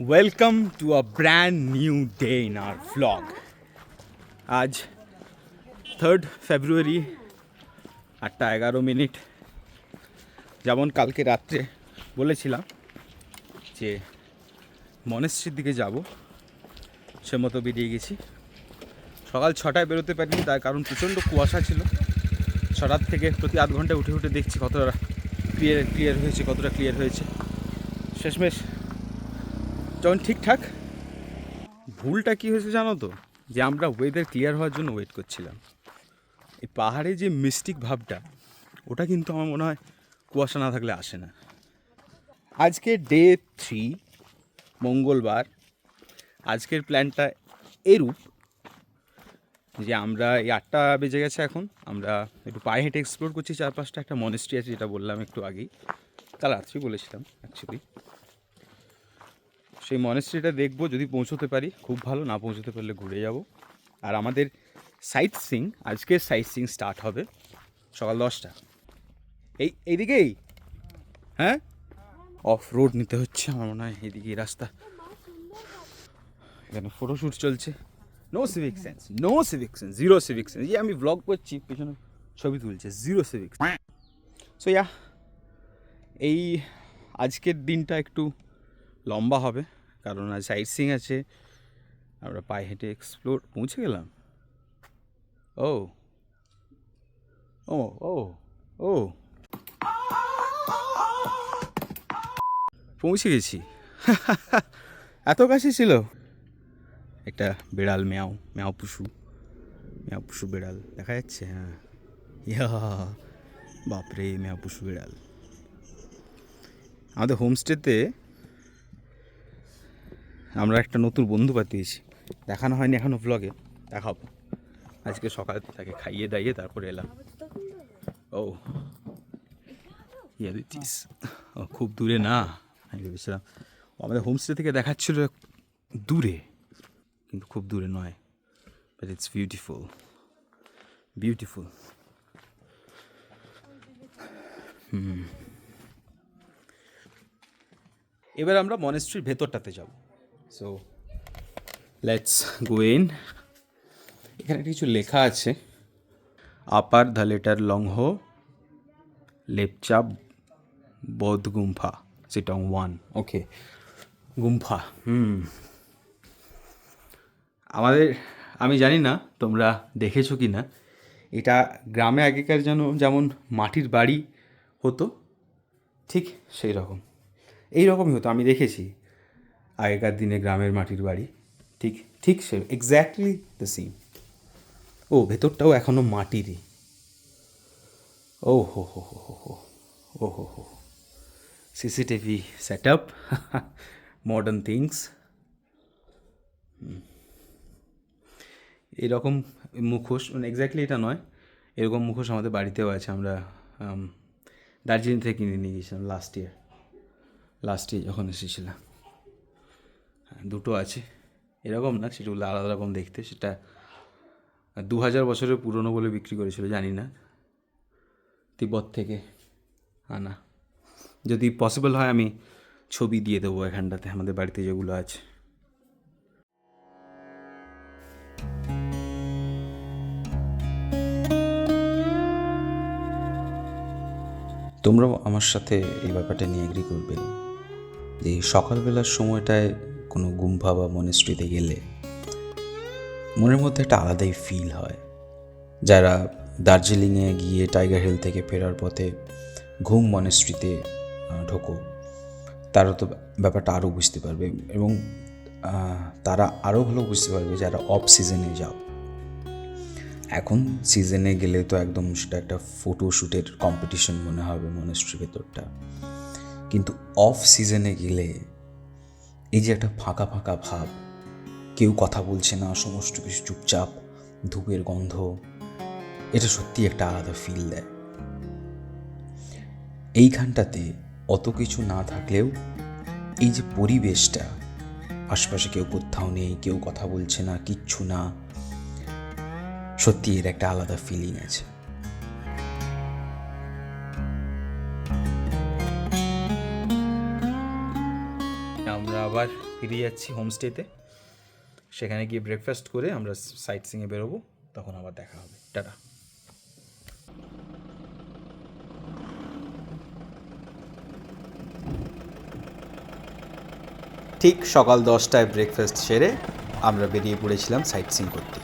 Welcome to a brand new day in our vlog. আজ 3rd ফেব্রুয়ারি 8:11 যেমন কালকে রাত্রে বলেছিলাম যে মনেস্ট্রির দিকে যাব, সে মতো বেরিয়ে গেছি। সকাল 6টায় বেরোতে পারিনি, তার কারণ প্রচণ্ড কুয়াশা ছিল। 6টার থেকে প্রতি আধ ঘন্টা উঠে উঠে দেখছি কতটা ক্লিয়ার হয়েছে। শেষমেশ যখন ঠিকঠাক। ভুলটা কী হয়েছে জানো তো, যে আমরা ওয়েদার ক্লিয়ার হওয়ার জন্য ওয়েট করছিলাম। এই পাহাড়ে যে মিস্টিক ভাবটা, ওটা কিন্তু আমার মনে হয় কুয়াশা না থাকলে আসে না। আজকে ডে 3, মঙ্গলবার। আজকের প্ল্যানটা এরূপ যে আমরা এই 8টা বেজে গেছে, এখন আমরা একটু পায়ে হেঁটে এক্সপ্লোর করছি চারপাশটা। একটা মনেস্ট্রি আছে, যেটা বললাম একটু আগেই, কাল রাত্রি বলেছিলাম অ্যাকচুয়ালি। সেই মনেস্ট্রিটা দেখবো, যদি পৌঁছতে পারি খুব ভালো, না পৌঁছতে পারলে ঘুরে যাব। আর আমাদের আজকের সাইট সিং স্টার্ট হবে সকাল 10টা। এইদিকেই, হ্যাঁ, অফ রোড নিতে হচ্ছে আমার মনে হয়। এইদিকেই রাস্তা, এখানে ফটোশ্যুট চলছে। No civic sense, zero civic sense. এই আমি ব্লগ করছি, পেছনে ছবি তুলছে, জিরো সিভিক। সো এই আজকের দিনটা একটু লম্বা হবে, কারণ আজ সাইট সিং আছে। আমরা পায়ে হেঁটে এক্সপ্লোর পৌঁছে গেলাম। ও ও ও ও পৌঁছে গেছি। এত কাছে ছিল। একটা বিড়াল, ম্যাও পুষু বিড়াল দেখা যাচ্ছে। হ্যাঁ, ইয়া বাপরে, ম্যাও পুষু বিড়াল। আমাদের হোমস্টেতে আমরা একটা নতুন বন্ধু পাঠিয়েছি, দেখানো হয়নি এখনও ব্লগে, দেখাবো। আজকে সকালে তাকে খাইয়ে দাইয়ে তারপরে এলাম। ও ইয়া দিচ্ছিস, ও খুব দূরে না। আমি ভেবেছিলাম আমাদের হোমস্টে থেকে দেখাচ্ছিল দূরে, কিন্তু খুব দূরে নয়। But it's beautiful. এবার আমরা মনেস্ট্রির ভেতরটাতে যাব। So let's go in. এখানে কিছু লেখা আছে, আপার দ্য লেটার লংহো লেপচা বৌদ্ধ গুম্ফা চিটং 1। ওকে, গুম্ফা। আমি জানি না তোমরা দেখেছো কি না, এটা গ্রামে আগেকার যেমন মাটির বাড়ি হতো, ঠিক সেই রকম, এইরকমই হতো। আমি দেখেছি আগেকার দিনে গ্রামের মাটির বাড়ি, ঠিক সে এক্স্যাক্টলি দ্য সেম। ও ভেতরটাও এখনও মাটিরই। ও হো হো হো হো হো ও হো হো CCTV set up, modern things. এরকম মুখোশ, মানে এক্স্যাক্টলি এটা নয়, এরকম মুখোশ আমাদের বাড়িতেও আছে। আমরা দার্জিলিং থেকে কিনে নিয়ে গেছিলাম লাস্ট ইয়ার যখন এসেছিলাম। দুটো আছে, এরকম না, সেগুলো আলাদা রকম দেখতে। সেটা 2000 বছরের পুরনো বলে বিক্রি করেছিল, জানি না, তিব্বত থেকে আনা। যদি পসিবল হয় আমি ছবি দিয়ে দেবো এখানটাতে, আমাদের বাড়িতে যেগুলো আছে। তোমরাও আমার সাথে এই ব্যাপারটা নিয়ে এগ্রি করবে যে সকালবেলার সময়টায় কোনো গুম্ফা বা মনেস্ট্রিতে গেলে মনের মধ্যে একটা আলাদাই ফিল হয়। যারা দার্জিলিংয়ে গিয়ে টাইগার হিল থেকে ফেরার পথে ঘুম মনেস্ট্রিতে ঢোকো, তারা তো ব্যাপারটা আরও বুঝতে পারবে, এবং তারা আরও ভালো বুঝতে পারবে যারা অফ সিজনে যাও। এখন সিজনে গেলে তো একদম সেটা একটা ফটোশ্যুটের কম্পিটিশন মনে হবে মনেস্ট্রির ভেতরটা, কিন্তু অফ সিজনে গেলে এই যে একটা ফাঁকা ফাঁকা ভাব, কেউ কথা বলছে না, সমস্ত কিছু চুপচাপ, ধূপের গন্ধ, এটা সত্যি একটা আলাদা ফিল দেয়। এইখানটাতে অত কিছু না থাকলেও এই যে পরিবেশটা, আশপাশে কেউ কোথাও নেই, কেউ কথা বলছে না, কিচ্ছু না, সত্যি এর একটা আলাদা ফিলিং আছে। আমরা আবার ফিরে যাচ্ছি হোমস্টেতে। সেখানে গিয়ে ব্রেকফাস্ট করে আমরা সাইট সিংয়ে বেরোবো, তখন আবার দেখা হবে। টাটা। ঠিক সকাল 10টায় ব্রেকফাস্ট সেরে আমরা বেরিয়ে পড়েছিলাম সাইট সিং করতে।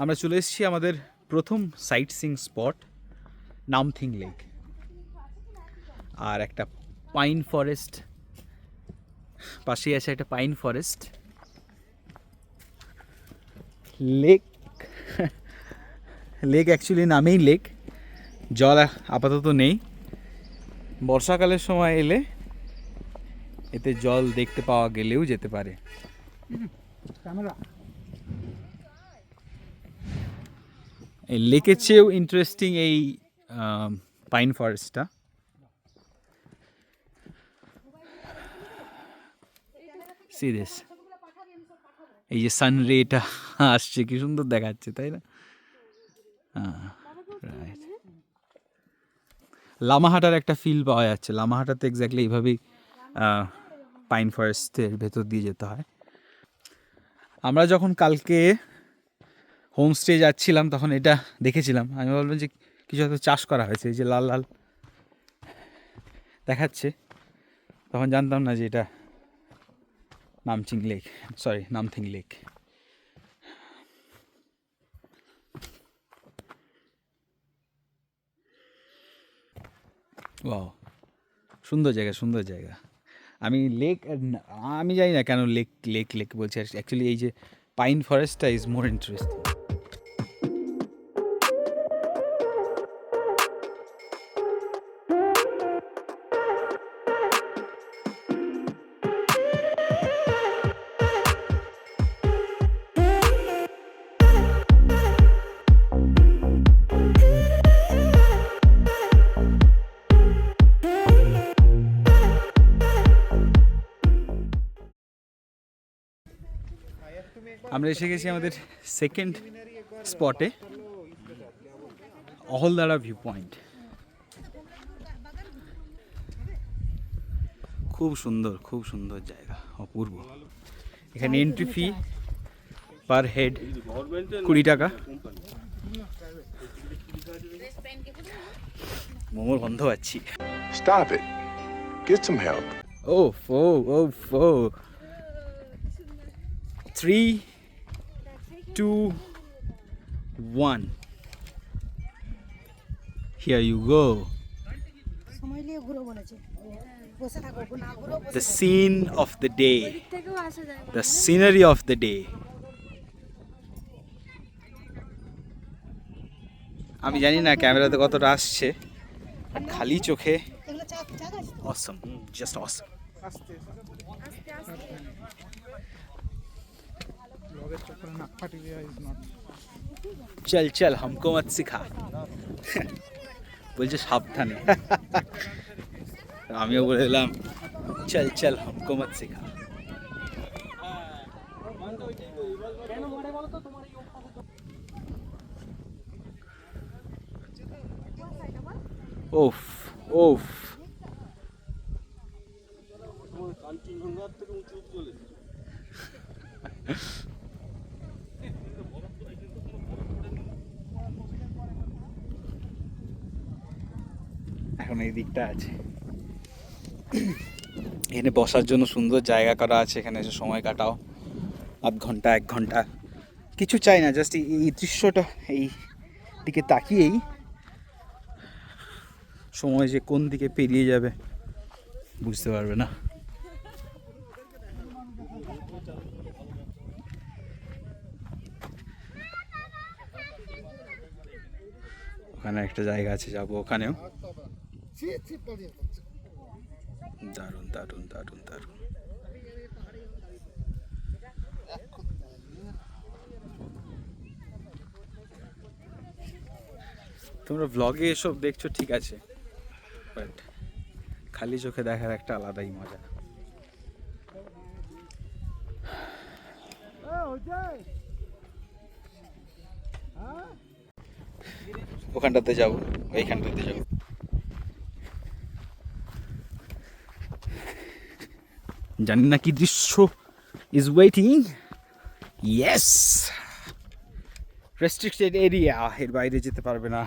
আমরা চলে এসেছি আমাদের প্রথম sightseeing spot, Namthing lake. আর একটা পাইন ফরেস্ট পাশেই আছে, একটা pine forest. Lake lake actually নামেই লেক, জল আপাতত নেই। বর্ষাকালের সময় এলে এতে জল দেখতে পাওয়া গেলেও যেতে পারে। এই লেকের চেয়েও ইন্টারেস্টিং এই পাইন ফরেস্টটা। সি দিস, এই যে সান রেটা আসছে, কি সুন্দর দেখাচ্ছে, তাই না? রাইট, লামাহাটার একটা ফিল পাওয়া যাচ্ছে। লামাহাটাতে এক্স্যাক্টলি এইভাবেই পাইন ফরেস্টের ভেতর দিয়ে যেতে হয়। আমরা যখন কালকে হোমস্টে যাচ্ছিলাম তখন এটা দেখেছিলাম। আমি বললাম যে কিছু হয়তো চাষ করা হয়েছে, এই যে লাল লাল দেখাচ্ছে। তখন জানতাম না যে এটা নামথিং লেক। ওয়াও, সুন্দর জায়গা। আমি জানি না কেন লেক বলছি। অ্যাকচুয়ালি এই যে পাইন ফরেস্টটা ইজ মোর ইন্টারেস্টিং। আমরা এসে গেছি আমাদের সেকেন্ড স্পটে, অহলদারা ভিউ পয়েন্ট। খুব সুন্দর জায়গা, অপূর্ব। এখানে এন্ট্রি ফি পার হেড 20 টাকা। মোমোর গন্ধ পাচ্ছি। Stop it. Get some help. Oh. 3, 2, 1. Here you go. The scene of the day. The scenery of the day. আমি জানি না ক্যামেরাতে কতটা আসছে, খালি চোখে অসম, জাস্ট অসম। চল হামকো মত শিখা বলছে সাবধানে। আমিও বলে দিলাম চল হামকো মত শিখা। ওফ এখন এই দিকটা আছে, এখানে বসার জন্য সুন্দর জায়গা করা আছে। এখানে এসে সময় কাটাও, আধ ঘন্টা 1 ঘন্টা, কিছু চাই না, জাস্ট এই দৃশ্যটা, এই দিকে তাকিয়েই সময় যে কোন দিকে পেরিয়ে যাবে বুঝতে পারবে না। ওখানে একটা জায়গা আছে, যাবো ওখানেও। দারুণ। তোমরা ব্লগে এসব দেখছো ঠিক আছে, বাট খালি চোখে দেখার একটা আলাদাই মজা। ওখানটাতে যাব, এইখানটাতে যাব। জানি না কি দৃশ্য is waiting. Yes, restricted area, এর বাইরে যেতে পারবে না,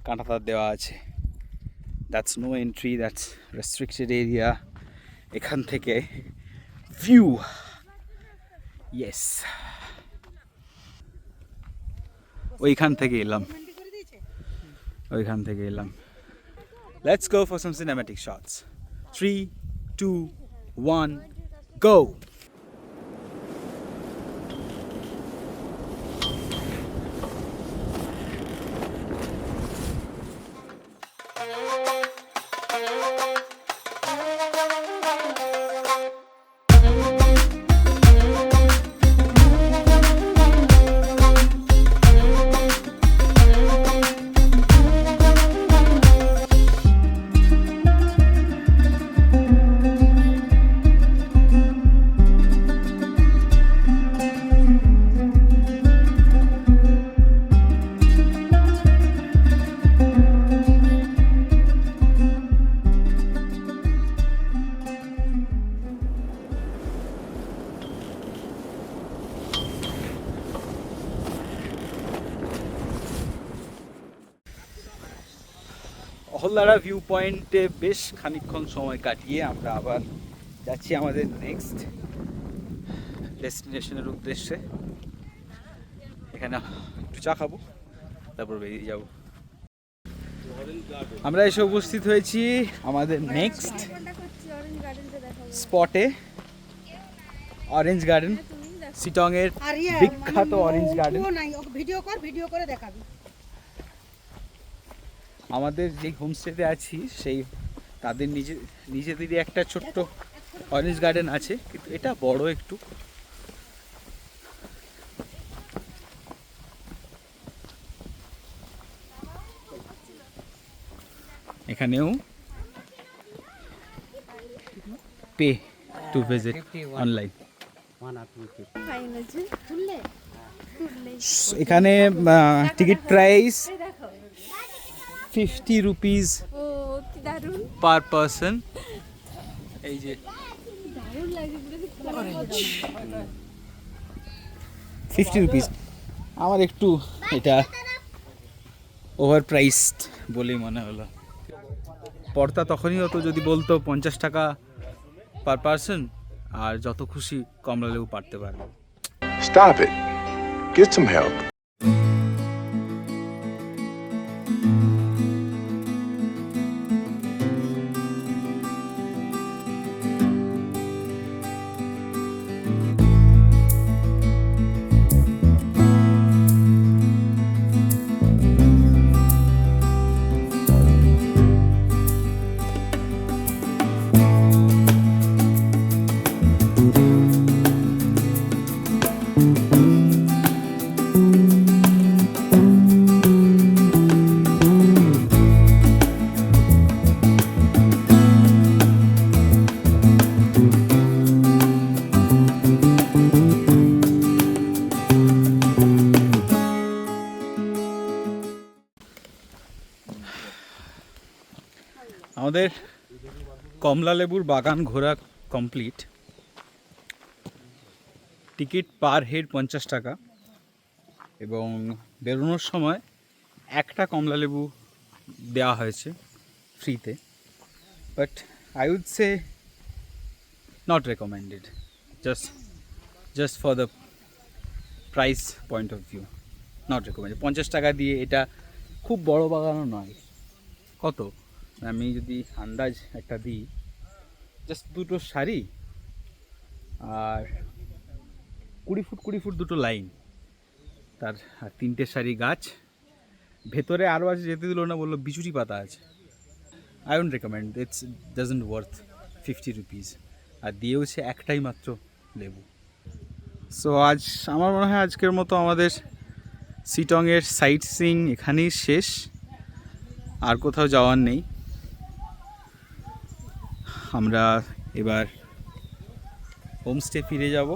কাঁটাতার দেওয়া আছে। That's no entry, that's restricted area. এখান থেকে ভিউ, ইয়েস, ওইখান থেকে এলাম, ওইখান থেকে এলাম। Let's go for some cinematic shots. 3, 2, 1, go! অহল্লারা ভিউ পয়েন্টে বেশ খানিকক্ষণ সময় কাটিয়ে আমরা আবার যাচ্ছি আমাদের নেক্সট ডেস্টিনেশনের উদ্দেশ্যে। এখানে একটু চা খাবো, তারপর বেরিয়ে যাব। আমরা এসে উপস্থিত হয়েছি আমাদের নেক্সট স্পটে, অরেঞ্জ গার্ডেন, সিটংয়ের বিখ্যাত অরেঞ্জ গার্ডেন। ভিডিও করে দেখাবি। আমাদের যে হোমস্টেতে আছি সেই তাদের নিজেদেরই একটা ছোট্ট অরেঞ্জ গার্ডেন আছে, কিন্তু এটা বড় একটু। এখানেও পে টু ভিজিট অনলাইন। এখানে ticket price 50 rupees per person. এই যে 50 রুপিস, আমার একটু এটা ওভার প্রাইসড বলেই মনে হলো। পড়তা তখনই হতো যদি বলতো 50 টাকা পার পারসন, আর যত খুশি কমলা লেবু পারতে পারবে। Stop it. Get some help. আমাদের কমলা লেবুর বাগান ঘোরা কমপ্লিট। টিকিট পার হেড 50 টাকা, এবং বেরোনোর সময় একটা কমলা লেবু দেওয়া হয়েছে ফ্রিতে। But I would say not recommended, just for the price point of view, not recommended. 50 টাকা দিয়ে এটা খুব বড় বাগানও নয়। কত, আমি যদি আন্দাজ একটা দিই, জাস্ট দুটো সারি আর 20 ফুট দুটো লাইন, তার আর 3টে সারি গাছ, ভেতরে আরও আছে, যেতে দিল না, বললো বিচুরি পাতা আছে। I don't recommend, it's doesn't worth 50 rupees, আর দিয়েওছে একটাই মাত্র লেবু। সো আজ আমার মনে হয় আজকের মতো আমাদের সিটংয়ের সাইট সিইং এখানেই শেষ, আর কোথাও যাওয়ার নেই। আমরা এবার হোমস্টে ফিরে যাব,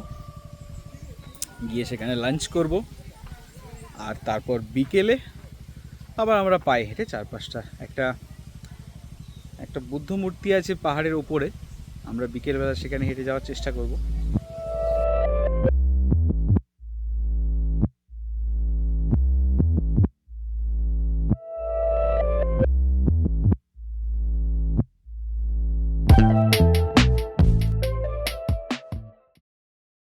গিয়ে সেখানে লাঞ্চ করব, আর তারপর বিকেলে আবার আমরা পায়ে হেঁটে 4-5টা একটা বুদ্ধ মূর্তি আছে পাহাড়ের ওপরে, আমরা বিকেলবেলা সেখানে হেঁটে যাওয়ার চেষ্টা করব।